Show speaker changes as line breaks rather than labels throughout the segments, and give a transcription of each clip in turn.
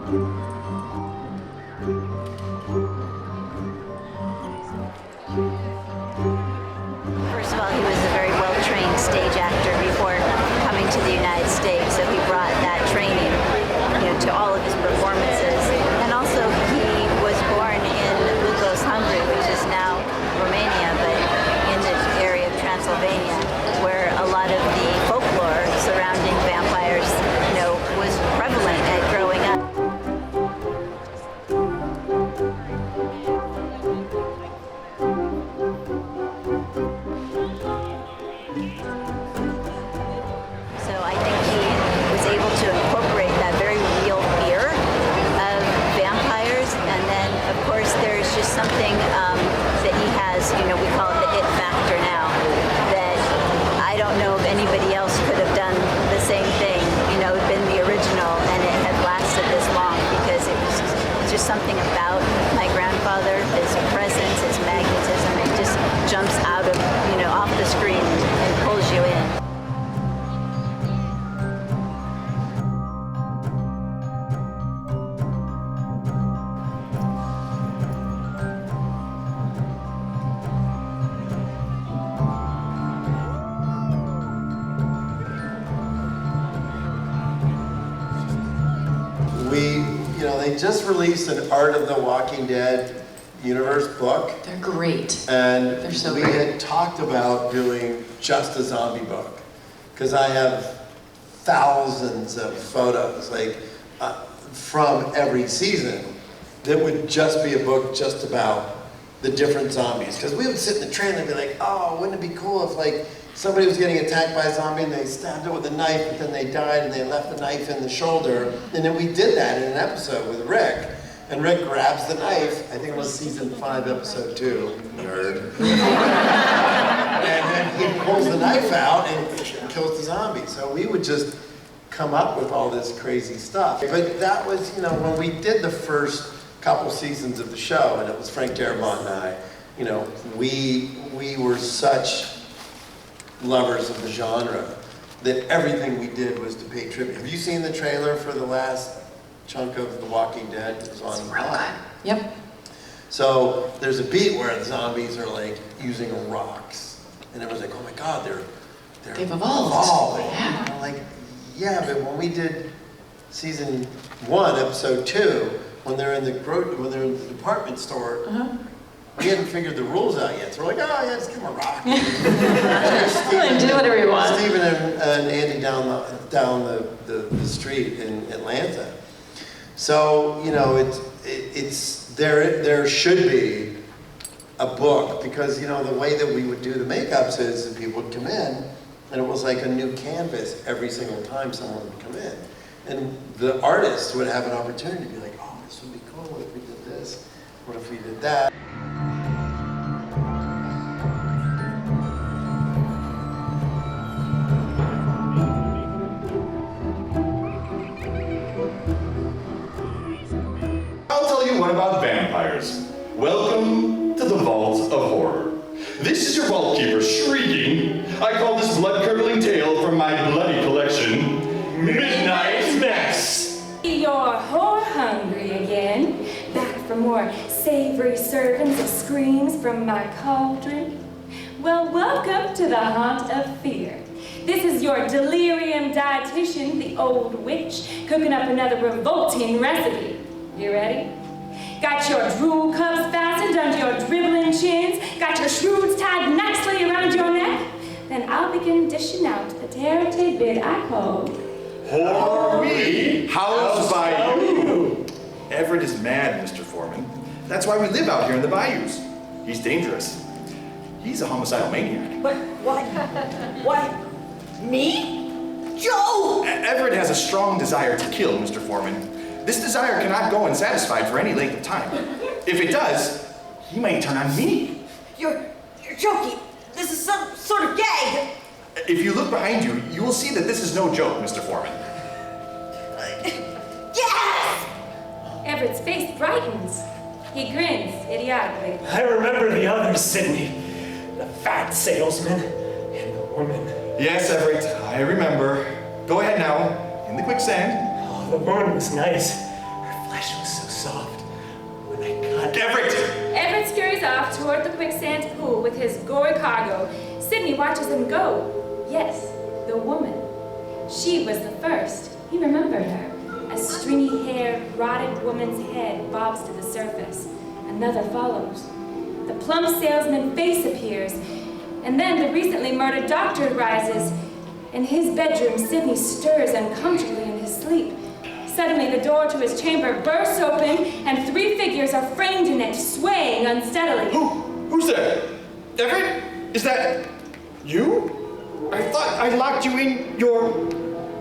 First of all, he was a very well-trained stage actor before coming to the United States, so he brought that training, to all of his performances. And also, he was born in Lugos, Hungary, which is now Romania, but in the area of Transylvania, where a lot of the folklore surrounding vampires, was prevalent at growing up. So I think he was able to incorporate that very real fear of vampires, and then of course there's just something that he has, we call it the it factor now, that I don't know if anybody else could have done the same thing, been the original, and it had lasted this long, because it's just something about my grandfather, his presence, his magnetism, it just jumps out of, off the screen and pulls you in.
They just released an Art of the Walking Dead universe book.
They're great.
And
they're so
we
great.
had talked about doing just a zombie book, because I have thousands of photos, from every season, that would just be a book just about the different zombies. Because we would sit in the train and be like, oh, wouldn't it be cool if somebody was getting attacked by a zombie and they stabbed it with a knife, but then they died and they left the knife in the shoulder. And then we did that in an episode with Rick. And Rick grabs the knife, I think it was season 5, episode 2, nerd. And then he pulls the knife out and kills the zombie. So we would just come up with all this crazy stuff. But that was, when we did the first couple seasons of the show, and it was Frank Darabont and I, we were such lovers of the genre that everything we did was to pay tribute. Have you seen the trailer for the last chunk of The Walking Dead? It was on.
It's real good. Yep.
So there's a beat where the zombies are using rocks, and everyone's like, "Oh my God,
they've evolved."
Yeah. Yeah, but when we did season 1, episode 2, when they're in the department store. We hadn't figured the rules out yet, so we're like, oh yeah, just give them a rock.
Do whatever you want.
Stephen and Andy down the street in Atlanta. So there should be a book, because the way that we would do the makeups is that people would come in, and it was like a new canvas every single time someone would come in, and the artists would have an opportunity to be like, oh, this would be cool. What if we did this? What if we did that?
What about vampires? Welcome to the Vault of Horror. This is your vault keeper shrieking. I call this blood-curdling tale from my bloody collection, Midnight Mess.
You're horror hungry again. Back for more savory servings of screams from my cauldron. Well, welcome to the haunt of fear. This is your delirium dietitian, the old witch, cooking up another revolting recipe. You ready? Got your drool cups fastened under your dribbling chins? Got your shroods tied nicely around your neck? Then I'll begin dishing out the terror tidbit I call
Horror Me, housed by you. Everett is mad, Mr. Foreman. That's why we live out here in the bayous. He's dangerous. He's a homicidal maniac.
But what? Me? Joe!
Everett has a strong desire to kill, Mr. Foreman. This desire cannot go unsatisfied for any length of time. If it does, he might turn on me.
You're joking. This is some sort of gag.
If you look behind you, you will see that this is no joke, Mr. Foreman.
Yes!
Everett's face brightens. He grins idiotically.
I remember the others, Sydney. The fat salesman and the woman.
Yes, Everett, I remember. Go ahead now, in the quicksand.
Oh, the woman was nice. Her flesh was so soft when I cut. Everett!
Everett scurries off toward the quicksand pool with his gory cargo. Sydney watches him go. Yes, the woman. She was the first. He remembered her. A stringy-haired, rotted woman's head bobs to the surface. Another follows. The plump salesman's face appears, and then the recently murdered doctor rises. In his bedroom, Sydney stirs uncomfortably in his sleep. Suddenly, the door to his chamber bursts open, and 3 figures are framed in it, swaying unsteadily.
Who's there? Everett? Is that you? I thought I locked you in your...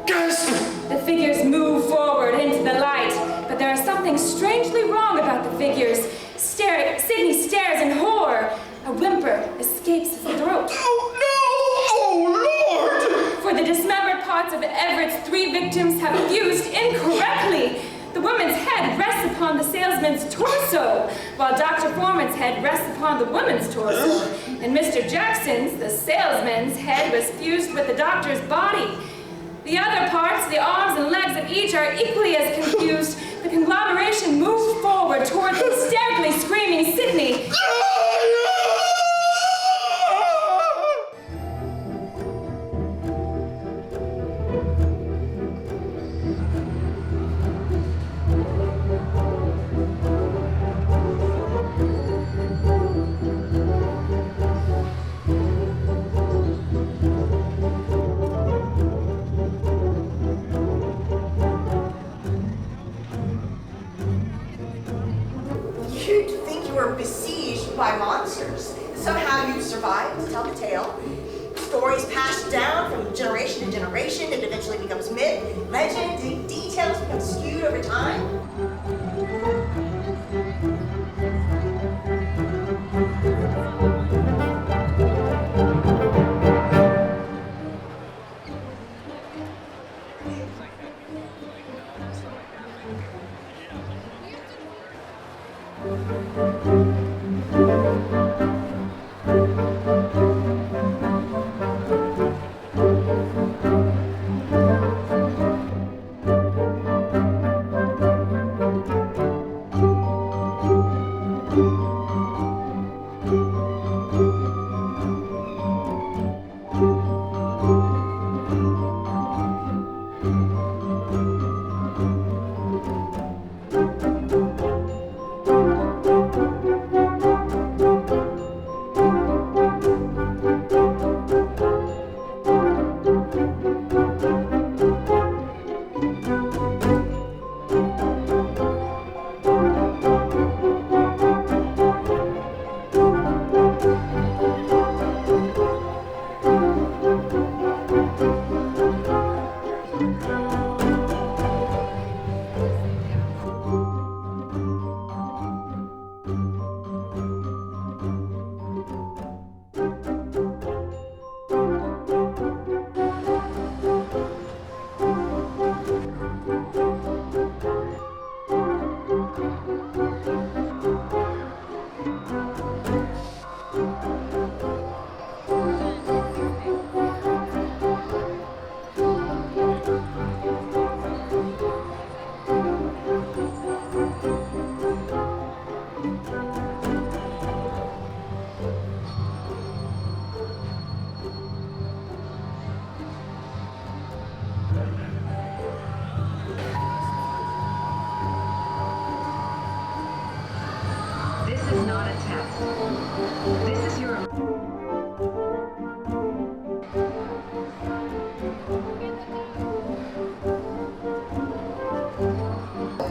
Gasp!
The figures move forward into the light, but there is something strangely wrong about the figures. Sydney stares in horror. A whimper escapes his throat.
Oh, no! Oh, Lord!
For the dismembered parts of Everett's 3 victims have fused incorrectly. The woman's head rests upon the salesman's torso, while Dr. Foreman's head rests upon the woman's torso. And Mr. Jackson's, the salesman's, head was fused with the doctor's body. The other parts, the arms and legs of each, are equally as confused. The conglomeration moves forward toward the hysterically screaming Sydney.
You'd think you were besieged by monsters. Somehow you survived to tell the tale. Stories passed down from generation to generation. It eventually becomes myth, legend, details become skewed over time.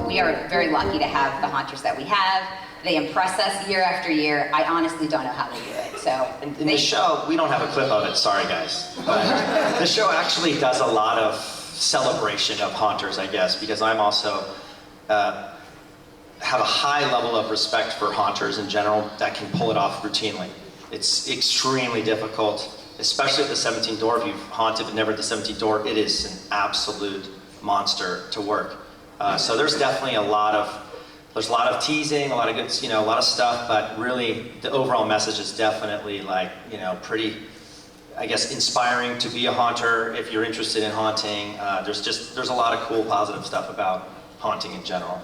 We are very lucky to have the haunters that we have. They impress us year after year. I honestly don't know how they do it. So
in the show, we don't have a clip of it, sorry guys. But the show actually does a lot of celebration of haunters, I guess, because I'm also have a high level of respect for haunters in general that can pull it off routinely. It's extremely difficult, especially at the 17th door. If you've haunted but never at the 17th door, it is an absolute monster to work. So there's definitely a lot of teasing, a lot of good, a lot of stuff, but really the overall message is definitely like, pretty, I guess, inspiring to be a haunter if you're interested in haunting. There's a lot of cool, positive stuff about haunting in general.